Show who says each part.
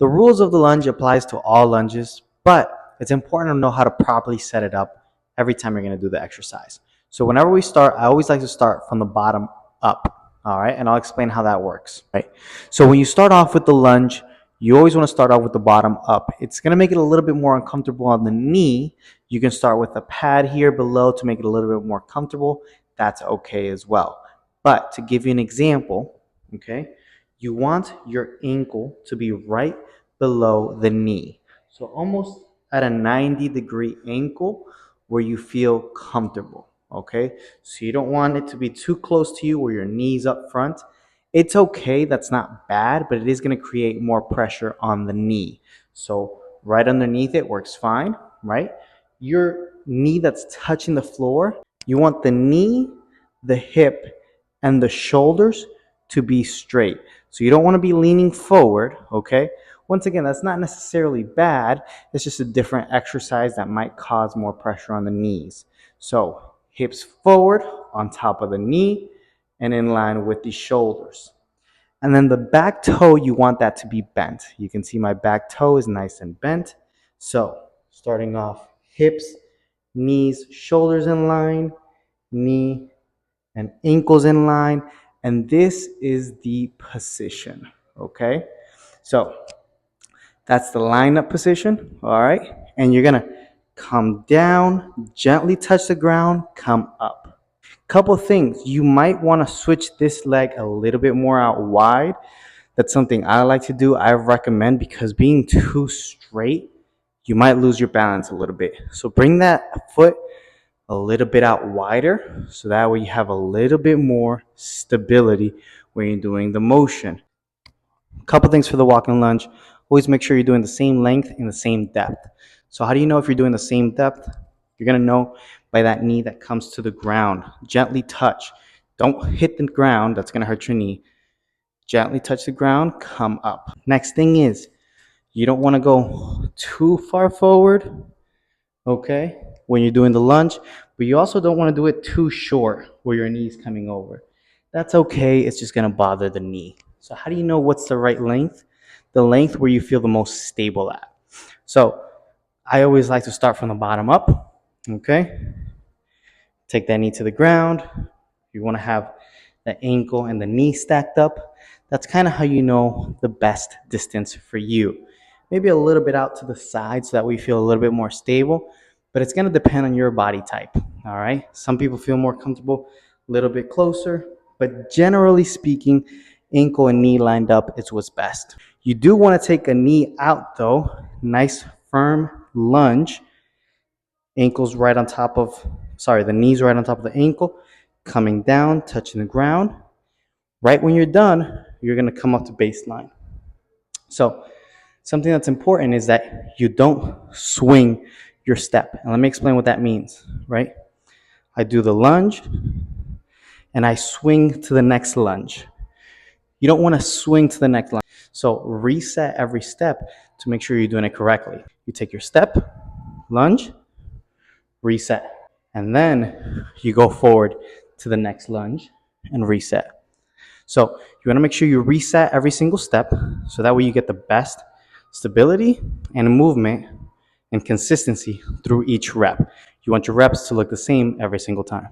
Speaker 1: The rules of the lunge applies to all lunges, but it's important to know how to properly set it up every time you're going to do the exercise. So whenever we start, I always like to start from the bottom up. All right, and I'll explain how that works. Right. So when you start off with the lunge, you always want to start off with the bottom up. It's going to make it a little bit more uncomfortable on the knee. You can start with a pad here below to make it a little bit more comfortable. That's okay as well. But to give you an example, okay, you want your ankle to be right below the knee. So almost at a 90-degree angle where you feel comfortable, okay? So you don't want it to be too close to you where your knee's up front. It's okay, that's not bad, but it is going to create more pressure on the knee. So right underneath it works fine, right? Your knee that's touching the floor, you want the knee, the hip, and the shoulders to be straight. So you don't want to be leaning forward, okay? Once again, that's not necessarily bad. It's just a different exercise that might cause more pressure on the knees. So hips forward on top of the knee and in line with the shoulders. And then the back toe, you want that to be bent. You can see my back toe is nice and bent. So starting off hips, knees, shoulders in line, knee and ankles in line. And this is the position, okay? So that's the lineup position, all right? And you're gonna come down, gently touch the ground, come up. Couple things, you might want to switch this leg a little bit more out wide. That's something I like to do. I recommend, because being too straight, you might lose your balance a little bit. So bring that foot a little bit out wider, so that way you have a little bit more stability when you're doing the motion. A couple things for the walking lunge. Always make sure you're doing the same length and the same depth. So how do you know if you're doing the same depth? You're going to know by that knee that comes to the ground. Gently touch. Don't hit the ground. That's going to hurt your knee. Gently touch the ground, come up. Next thing is, you don't want to go too far forward, okay, when you're doing the lunge, but you also don't want to do it too short where your knee's coming over. That's okay. It's just going to bother the knee. So how do you know what's the right length? The length where you feel the most stable at. So I always like to start from the bottom up, okay? Take that knee to the ground. You want to have the ankle and the knee stacked up. That's kind of how you know the best distance for you. Maybe a little bit out to the side so that we feel a little bit more stable, but it's going to depend on your body type, all right? Some people feel more comfortable a little bit closer, but generally speaking, ankle and knee lined up is what's best. You do want to take a knee out though. Nice firm lunge. Ankles right on top of, the knees right on top of the ankle, coming down, touching the ground. Right when you're done, you're going to come up to baseline. So something that's important is that you don't swing your step. And let me explain what that means, right? I do the lunge and I swing to the next lunge. You don't want to swing to the next lunge. So reset every step to make sure you're doing it correctly. You take your step, lunge, reset. And then you go forward to the next lunge and reset. So you want to make sure you reset every single step so that way you get the best stability and movement and consistency through each rep. You want your reps to look the same every single time.